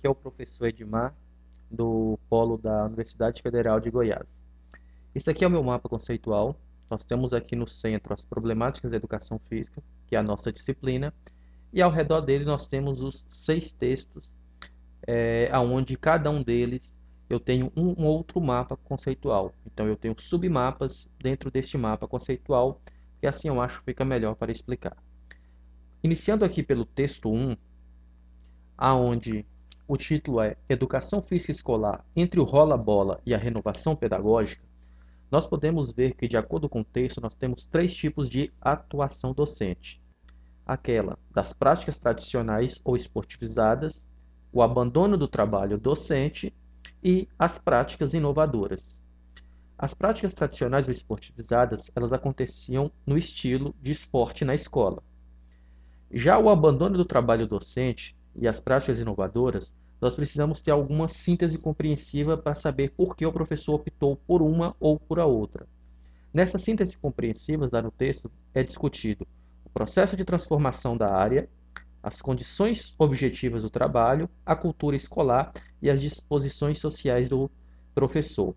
que é o professor Edmar, do Polo da Universidade Federal de Goiás. Esse aqui é o meu mapa conceitual. Nós temos aqui no centro as problemáticas da educação física, que é a nossa disciplina, e ao redor dele nós temos os 6 textos, onde cada um deles eu tenho um outro mapa conceitual. Então eu tenho submapas dentro deste mapa conceitual, que assim eu acho que fica melhor para explicar. Iniciando aqui pelo texto 1, aonde o título é Educação Física Escolar entre o rola-bola e a renovação pedagógica, nós podemos ver que, de acordo com o texto, nós temos 3 tipos de atuação docente. Aquela das práticas tradicionais ou esportivizadas, o abandono do trabalho docente e as práticas inovadoras. As práticas tradicionais ou esportivizadas, elas aconteciam no estilo de esporte na escola. Já o abandono do trabalho docente e as práticas inovadoras, nós precisamos ter alguma síntese compreensiva para saber por que o professor optou por uma ou por a outra. Nessa síntese compreensiva, lá no texto, é discutido o processo de transformação da área, as condições objetivas do trabalho, a cultura escolar e as disposições sociais do professor.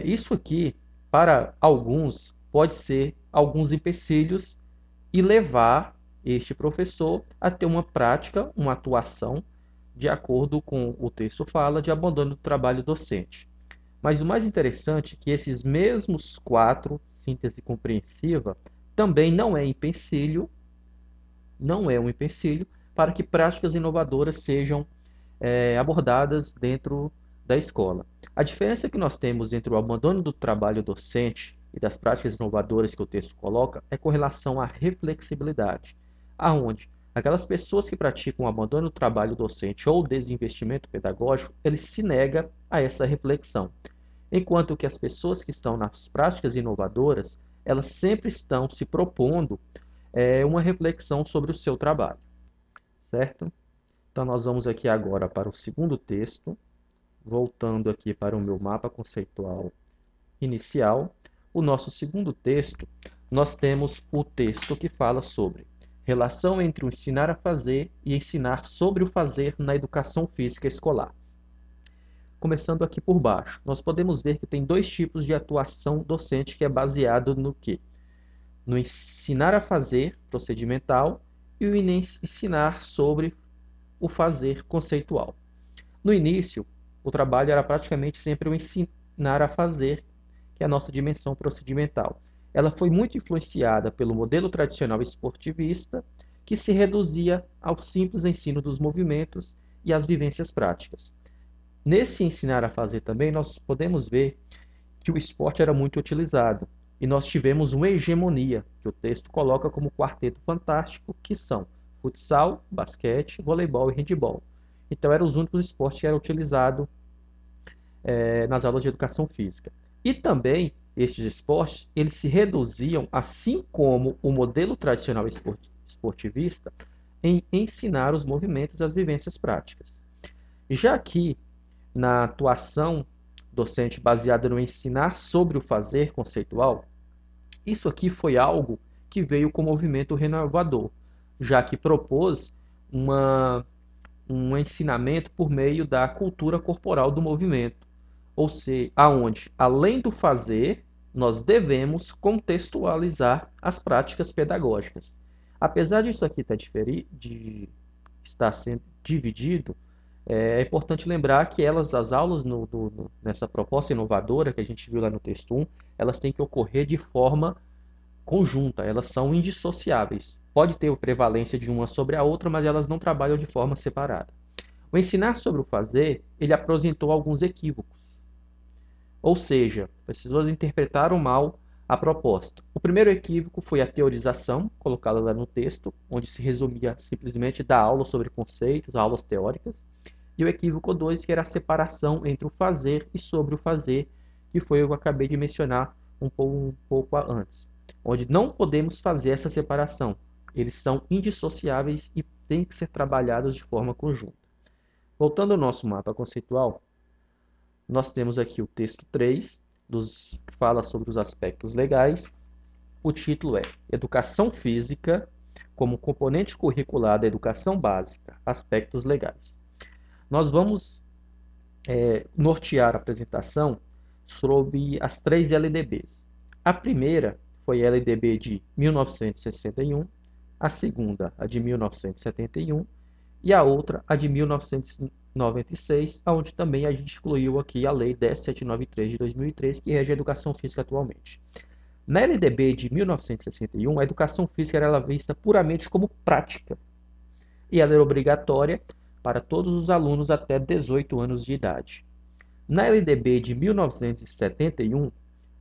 Isso aqui, para alguns, pode ser alguns empecilhos e levar este professor a ter uma prática, uma atuação, de acordo com o texto fala, de abandono do trabalho docente. Mas o mais interessante é que esses mesmos 4, síntese compreensiva, também não é um empecilho para que práticas inovadoras sejam abordadas dentro da escola. A diferença que nós temos entre o abandono do trabalho docente e das práticas inovadoras que o texto coloca é com relação à reflexibilidade, aonde aquelas pessoas que praticam o abandono do trabalho docente ou desinvestimento pedagógico, eles se negam a essa reflexão, enquanto que as pessoas que estão nas práticas inovadoras, elas sempre estão se propondo uma reflexão sobre o seu trabalho, certo? Então nós vamos aqui agora para o segundo texto, voltando aqui para o meu mapa conceitual inicial. O nosso segundo texto, nós temos o texto que fala sobre relação entre o ensinar a fazer e ensinar sobre o fazer na educação física escolar. Começando aqui por baixo, nós podemos ver que tem 2 tipos de atuação docente que é baseado no quê? No ensinar a fazer procedimental e o ensinar sobre o fazer conceitual. No início, o trabalho era praticamente sempre o ensinar a fazer, que é a nossa dimensão procedimental. Ela foi muito influenciada pelo modelo tradicional esportivista, que se reduzia ao simples ensino dos movimentos e às vivências práticas. Nesse ensinar a fazer também, nós podemos ver que o esporte era muito utilizado, e nós tivemos uma hegemonia, que o texto coloca como quarteto fantástico, que são futsal, basquete, voleibol e handebol. Então eram os únicos esportes que eram utilizados nas aulas de educação física. E também estes esportes, eles se reduziam, assim como o modelo tradicional esportivista, em ensinar os movimentos e as vivências práticas. Já aqui, na atuação docente baseada no ensinar sobre o fazer conceitual, isso aqui foi algo que veio com o movimento renovador, já que propôs um ensinamento por meio da cultura corporal do movimento, ou seja, aonde, além do fazer, nós devemos contextualizar as práticas pedagógicas. Apesar disso aqui estar sendo dividido, é importante lembrar que as aulas nessa proposta inovadora que a gente viu lá no texto 1, elas têm que ocorrer de forma conjunta, elas são indissociáveis. Pode ter prevalência de uma sobre a outra, mas elas não trabalham de forma separada. O ensinar sobre o fazer, ele apresentou alguns equívocos. Ou seja, as pessoas interpretaram mal a proposta. O primeiro equívoco foi a teorização, colocada lá no texto, onde se resumia simplesmente dar aula sobre conceitos, aulas teóricas. E o equívoco 2, que era a separação entre o fazer e sobre o fazer, que foi o que eu acabei de mencionar um pouco antes, onde não podemos fazer essa separação. Eles são indissociáveis e têm que ser trabalhados de forma conjunta. Voltando ao nosso mapa conceitual, nós temos aqui o texto 3, que fala sobre os aspectos legais. O título é Educação Física como componente curricular da educação básica, aspectos legais. Nós vamos nortear a apresentação sobre as 3 LDBs. A primeira foi a LDB de 1961, a segunda a de 1971 e a outra a de 1996, onde também a gente incluiu aqui a Lei 10.793 de 2003, que rege a educação física atualmente. Na LDB de 1961, a educação física era vista puramente como prática, e ela era obrigatória para todos os alunos até 18 anos de idade. Na LDB de 1971,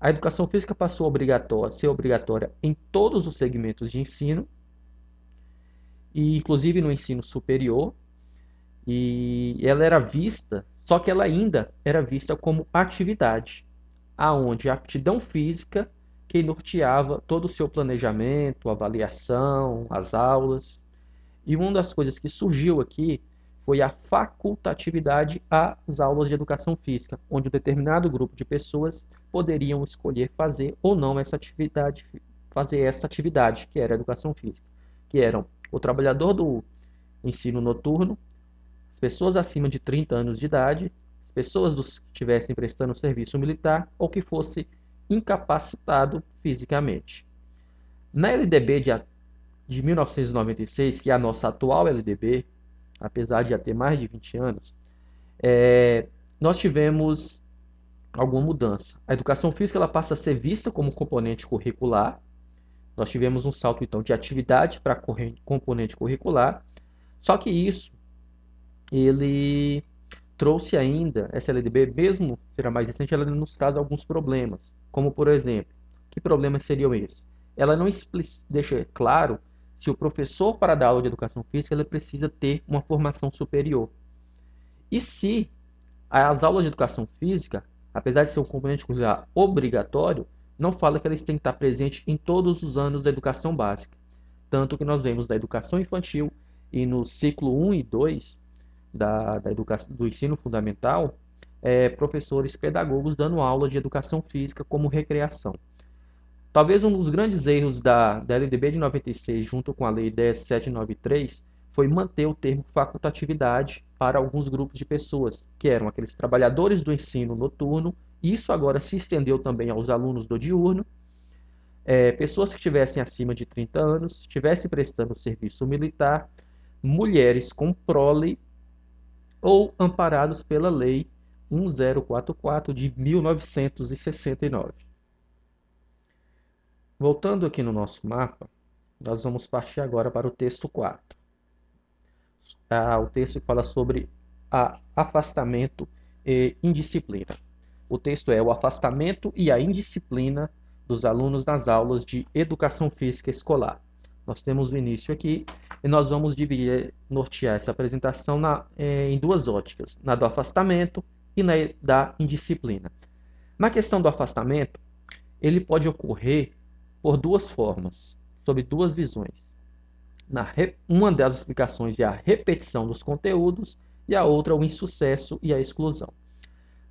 a educação física passou a ser obrigatória em todos os segmentos de ensino, e inclusive no ensino superior, e ela era vista, só que ela ainda era vista como atividade, aonde a aptidão física que norteava todo o seu planejamento, avaliação, as aulas. E uma das coisas que surgiu aqui foi a facultatividade às aulas de educação física, onde um determinado grupo de pessoas poderiam escolher fazer ou não essa atividade, que era a educação física, que eram o trabalhador do ensino noturno, as pessoas acima de 30 anos de idade, as pessoas que estivessem prestando serviço militar ou que fosse incapacitado fisicamente. Na LDB de 1996, que é a nossa atual LDB, apesar de já ter mais de 20 anos, nós tivemos alguma mudança. A educação física ela passa a ser vista como componente curricular. Nós tivemos um salto então de atividade para componente curricular. Só que isso ele trouxe ainda, essa LDB, mesmo ser a mais recente, ela nos traz alguns problemas. Como, por exemplo, que problemas seriam esses? Ela não deixa claro se o professor, para dar aula de educação física, ele precisa ter uma formação superior. E se as aulas de educação física, apesar de ser um componente curricular obrigatório, não fala que eles têm que estar presentes em todos os anos da educação básica. Tanto que nós vemos da educação infantil e no ciclo 1 e 2 do ensino fundamental, professores pedagogos dando aula de educação física como recreação. Talvez um dos grandes erros da LDB de 96, junto com a Lei 10.793, foi manter o termo facultatividade para alguns grupos de pessoas, que eram aqueles trabalhadores do ensino noturno, e isso agora se estendeu também aos alunos do diurno, pessoas que estivessem acima de 30 anos, estivessem prestando serviço militar, mulheres com prole ou amparados pela Lei 1044 de 1969. Voltando aqui no nosso mapa, nós vamos partir agora para o texto 4. O texto fala sobre afastamento e indisciplina. O texto é o afastamento e a indisciplina dos alunos nas aulas de educação física escolar. Nós temos o início aqui e nós vamos nortear essa apresentação em duas óticas, na do afastamento e na da indisciplina. Na questão do afastamento, ele pode ocorrer por duas formas, sob duas visões. Uma das explicações é a repetição dos conteúdos e a outra o insucesso e a exclusão.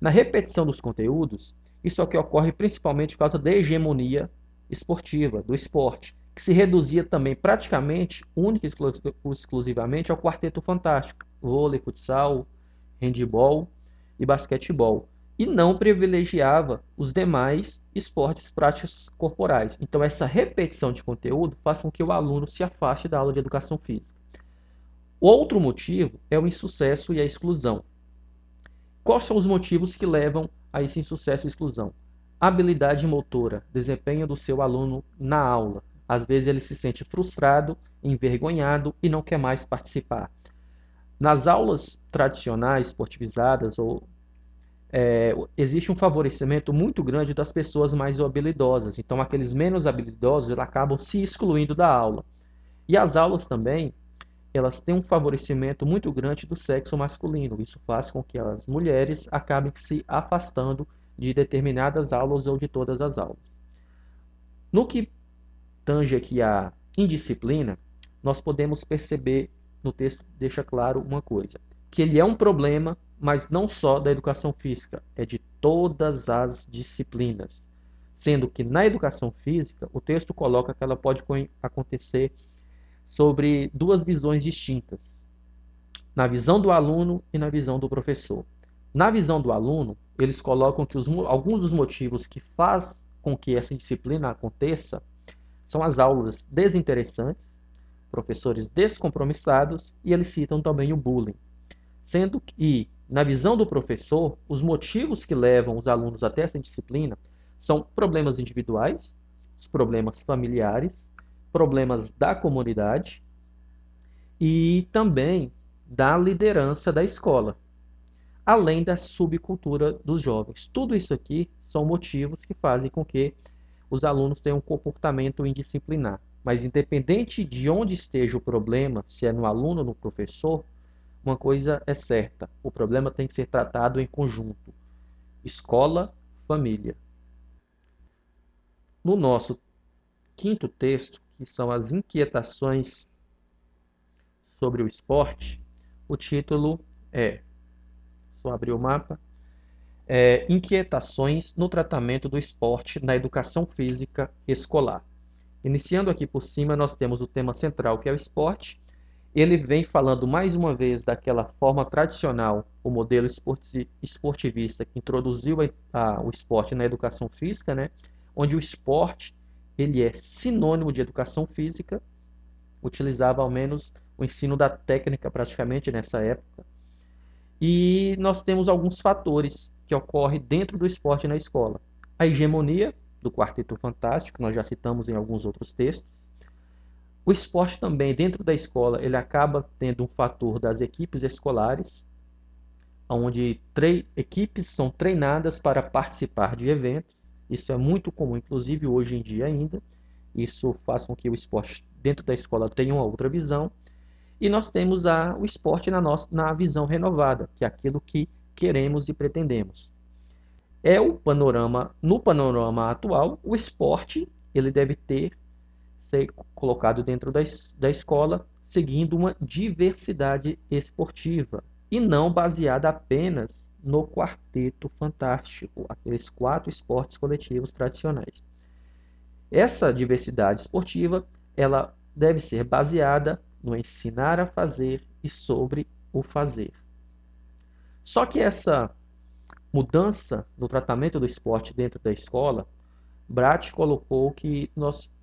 Na repetição dos conteúdos, isso aqui ocorre principalmente por causa da hegemonia esportiva, do esporte, que se reduzia também praticamente, única e exclusivamente, ao quarteto fantástico, vôlei, futsal, handebol e basquetebol, e não privilegiava os demais esportes práticos corporais. Então, essa repetição de conteúdo faz com que o aluno se afaste da aula de educação física. Outro motivo é o insucesso e a exclusão. Quais são os motivos que levam a esse insucesso e exclusão? Habilidade motora, desempenho do seu aluno na aula. Às vezes ele se sente frustrado, envergonhado e não quer mais participar. Nas aulas tradicionais, esportivizadas, existe um favorecimento muito grande das pessoas mais habilidosas. Então, aqueles menos habilidosos acabam se excluindo da aula. E as aulas também, elas têm um favorecimento muito grande do sexo masculino. Isso faz com que as mulheres acabem se afastando de determinadas aulas ou de todas as aulas. No que tange aqui a indisciplina, nós podemos perceber, no texto deixa claro uma coisa, que ele é um problema, mas não só da educação física, é de todas as disciplinas. Sendo que na educação física, o texto coloca que ela pode acontecer sobre duas visões distintas. na visão do aluno e na visão do professor. Na visão do aluno, eles colocam que alguns dos motivos que faz com que essa disciplina aconteça são as aulas desinteressantes, professores descompromissados e eles citam também o bullying. Sendo que, na visão do professor, os motivos que levam os alunos até essa disciplina são problemas individuais, os problemas familiares, problemas da comunidade e também da liderança da escola, além da subcultura dos jovens. Tudo isso aqui são motivos que fazem com que os alunos tenham um comportamento indisciplinar. Mas independente de onde esteja o problema, se é no aluno ou no professor, uma coisa é certa, o problema tem que ser tratado em conjunto. Escola, família. No nosso quinto texto, que são as inquietações sobre o esporte, o título é, só abrir o mapa, Inquietações no tratamento do esporte na educação física escolar. Iniciando aqui por cima, nós temos o tema central, que é o esporte. Ele vem falando mais uma vez daquela forma tradicional, o modelo esportivista que introduziu o esporte na educação física, né? Onde o esporte ele é sinônimo de educação física, utilizava ao menos o ensino da técnica praticamente nessa época. E nós temos alguns fatores que ocorrem dentro do esporte na escola. A hegemonia do Quarteto Fantástico, nós já citamos em alguns outros textos. O esporte também, dentro da escola, ele acaba tendo um fator das equipes escolares, onde equipes são treinadas para participar de eventos. Isso é muito comum, inclusive hoje em dia ainda. Isso faz com que o esporte dentro da escola tenha uma outra visão. E nós temos o esporte na visão renovada, que é aquilo que queremos e pretendemos. No panorama atual, o esporte ele deve ser colocado dentro da escola, seguindo uma diversidade esportiva, e não baseada apenas no Quarteto Fantástico, aqueles 4 esportes coletivos tradicionais. Essa diversidade esportiva ela deve ser baseada no ensinar a fazer e sobre o fazer. Só que essa mudança no tratamento do esporte dentro da escola, Bratt colocou que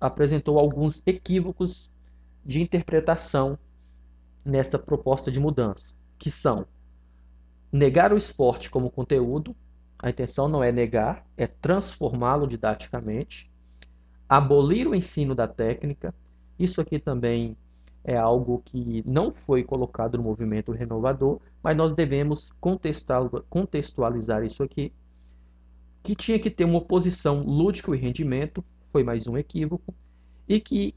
apresentou alguns equívocos de interpretação nessa proposta de mudança, que são negar o esporte como conteúdo, a intenção não é negar, é transformá-lo didaticamente, abolir o ensino da técnica, isso aqui também é algo que não foi colocado no movimento renovador, mas nós devemos contextualizar isso aqui, que tinha que ter uma oposição lúdico e rendimento, foi mais um equívoco, e que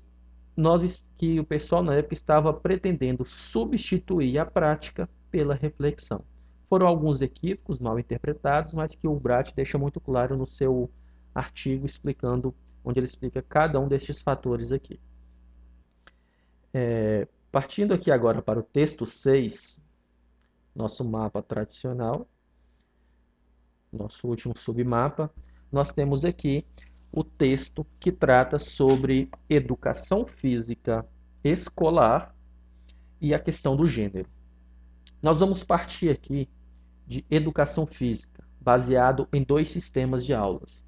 o pessoal na época estava pretendendo substituir a prática pela reflexão. Foram alguns equívocos mal interpretados, mas que o Bratt deixa muito claro no seu artigo onde ele explica cada um destes fatores aqui. Partindo aqui agora para o texto 6, nosso mapa tradicional, nosso último submapa, nós temos aqui o texto que trata sobre educação física escolar e a questão do gênero. Nós vamos partir aqui de educação física, baseado em 2 sistemas de aulas,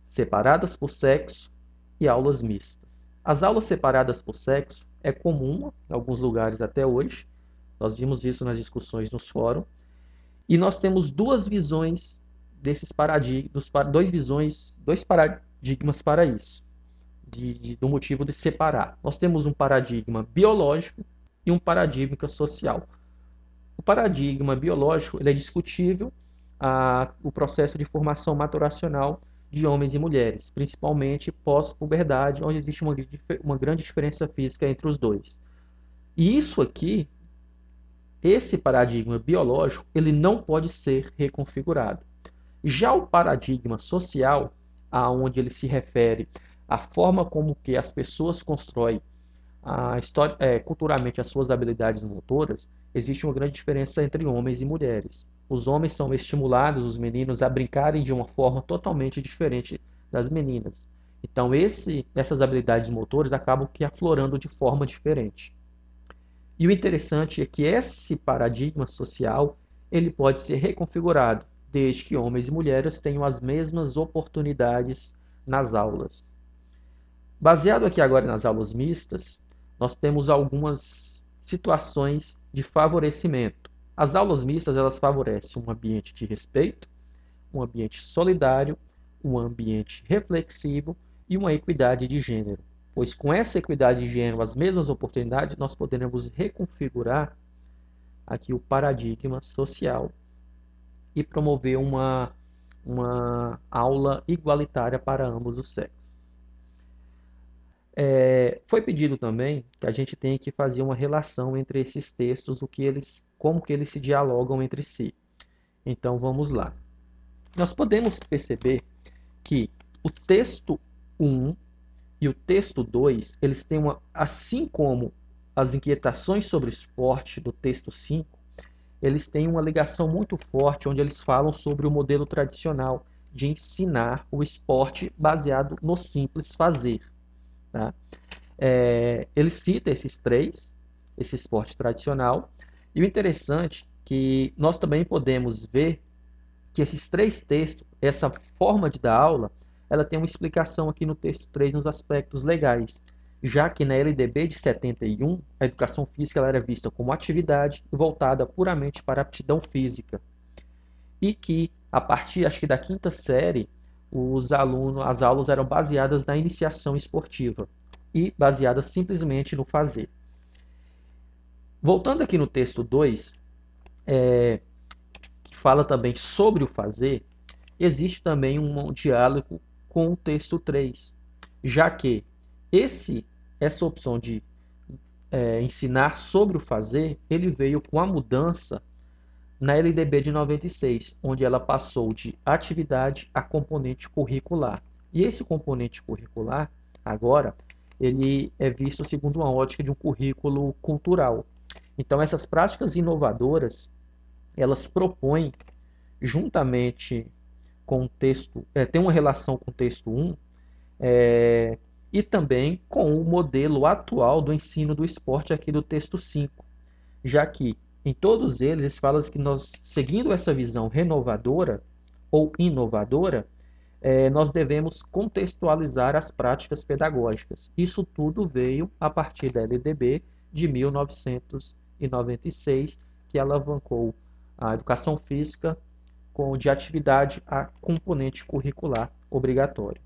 separadas por sexo e aulas mistas. As aulas separadas por sexo é comum em alguns lugares até hoje, nós vimos isso nas discussões nos fóruns, e nós temos 2 visões desses paradigmas, dois paradigmas para isso, do motivo de separar. Nós temos um paradigma biológico e um paradigma social. O paradigma biológico ele é discutível o processo de formação maturacional de homens e mulheres, principalmente pós-puberdade, onde existe uma grande diferença física entre os dois. E isso aqui, esse paradigma biológico, ele não pode ser reconfigurado. Já o paradigma social, aonde ele se refere à forma como que as pessoas constroem culturalmente as suas habilidades motoras, existe uma grande diferença entre homens e mulheres. Os homens são estimulados, os meninos, a brincarem de uma forma totalmente diferente das meninas. Então, essas habilidades motoras acabam que aflorando de forma diferente. E o interessante é que esse paradigma social ele pode ser reconfigurado, desde que homens e mulheres tenham as mesmas oportunidades nas aulas. Baseado aqui agora nas aulas mistas, nós temos algumas situações de favorecimento. As aulas mistas elas favorecem um ambiente de respeito, um ambiente solidário, um ambiente reflexivo e uma equidade de gênero. Pois com essa equidade de gênero, as mesmas oportunidades, nós poderemos reconfigurar aqui o paradigma social e promover uma aula igualitária para ambos os sexos. Foi pedido também que a gente tenha que fazer uma relação entre esses textos, como que eles se dialogam entre si. Então vamos lá. Nós podemos perceber que o texto 1 e o texto 2, eles têm assim como as inquietações sobre o esporte do texto 5, eles têm uma ligação muito forte onde eles falam sobre o modelo tradicional de ensinar o esporte baseado no simples fazer. Tá? Ele cita esses três, esse esporte tradicional, e o interessante é que nós também podemos ver que esses três textos, essa forma de dar aula, ela tem uma explicação aqui no texto 3 nos aspectos legais, já que na LDB de 71, a educação física ela era vista como atividade voltada puramente para a aptidão física. E que, a partir, acho que da quinta série, as aulas eram baseadas na iniciação esportiva e baseadas simplesmente no fazer. Voltando aqui no texto 2, que fala também sobre o fazer, existe também um diálogo com o texto 3, já que essa opção de ensinar sobre o fazer, ele veio com a mudança na LDB de 96, onde ela passou de atividade a componente curricular. E esse componente curricular, agora, ele é visto segundo uma ótica de um currículo cultural. Então, essas práticas inovadoras, elas propõem, juntamente com o texto, tem uma relação com o texto 1, e também com o modelo atual do ensino do esporte aqui do texto 5, já que em todos eles falam que nós, seguindo essa visão renovadora ou inovadora, nós devemos contextualizar as práticas pedagógicas. Isso tudo veio a partir da LDB de 1996, que alavancou a educação física de atividade a componente curricular obrigatório.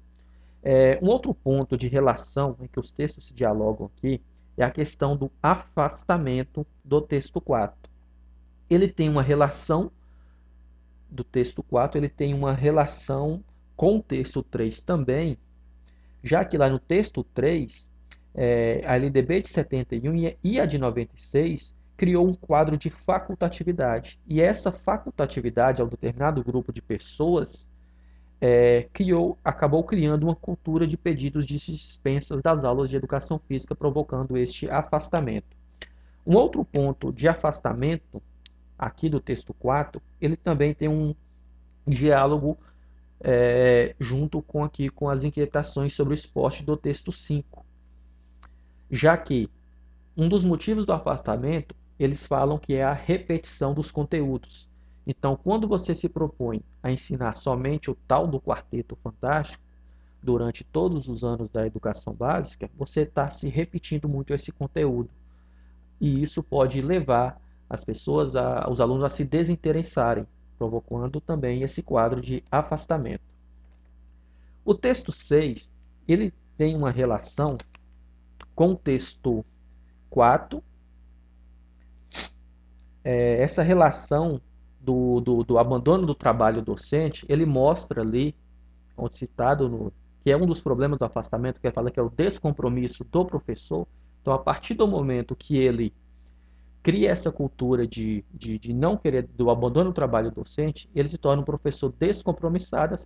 Um outro ponto de relação em que os textos se dialogam aqui é a questão do afastamento do texto 4. Ele tem uma relação do texto 4, ele tem uma relação com o texto 3 também, já que lá no texto 3, a LDB de 71 e a de 96 criou um quadro de facultatividade. E essa facultatividade, ao determinado grupo de pessoas, acabou criando uma cultura de pedidos de dispensas das aulas de educação física, provocando este afastamento. Um outro ponto de afastamento, aqui do texto 4, ele também tem um diálogo junto com as inquietações sobre o esporte do texto 5, já que um dos motivos do afastamento, eles falam que é a repetição dos conteúdos. Então, quando você se propõe a ensinar somente o tal do Quarteto Fantástico, durante todos os anos da educação básica, você está se repetindo muito esse conteúdo. E isso pode levar os alunos a se desinteressarem, provocando também esse quadro de afastamento. O texto 6, ele tem uma relação com o texto 4. Essa relação do abandono do trabalho docente, ele mostra ali, onde citado, que é um dos problemas do afastamento, que fala que é o descompromisso do professor. Então, a partir do momento que ele cria essa cultura de não querer, do abandono do trabalho docente, ele se torna um professor descompromissado,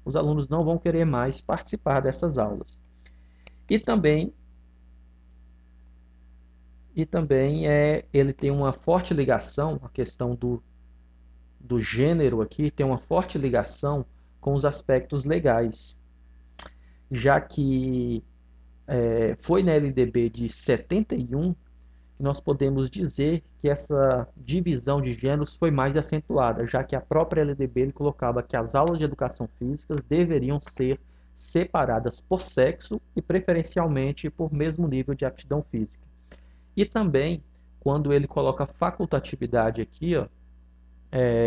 os alunos não vão querer mais participar dessas aulas. E também ele tem uma forte ligação, a questão do gênero aqui, tem uma forte ligação com os aspectos legais, já que foi na LDB de 71 nós podemos dizer que essa divisão de gêneros foi mais acentuada, já que a própria LDB ele colocava que as aulas de educação física deveriam ser separadas por sexo e preferencialmente por mesmo nível de aptidão física. E também, quando ele coloca facultatividade aqui, ó,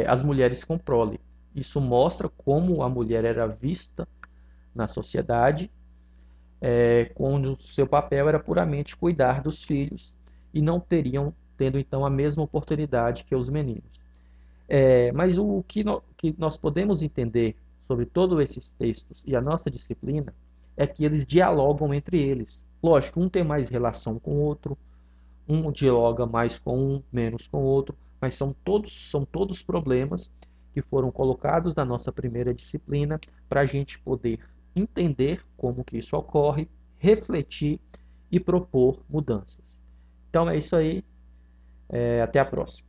as mulheres com prole. Isso mostra como a mulher era vista na sociedade, quando o seu papel era puramente cuidar dos filhos e não teriam tendo então a mesma oportunidade que os meninos. Mas o que nós podemos entender sobre todos esses textos e a nossa disciplina é que eles dialogam entre eles. Lógico, um tem mais relação com o outro, um dialoga mais com um, menos com o outro, mas são todos problemas que foram colocados na nossa primeira disciplina para a gente poder entender como que isso ocorre, refletir e propor mudanças. Então é isso aí, até a próxima.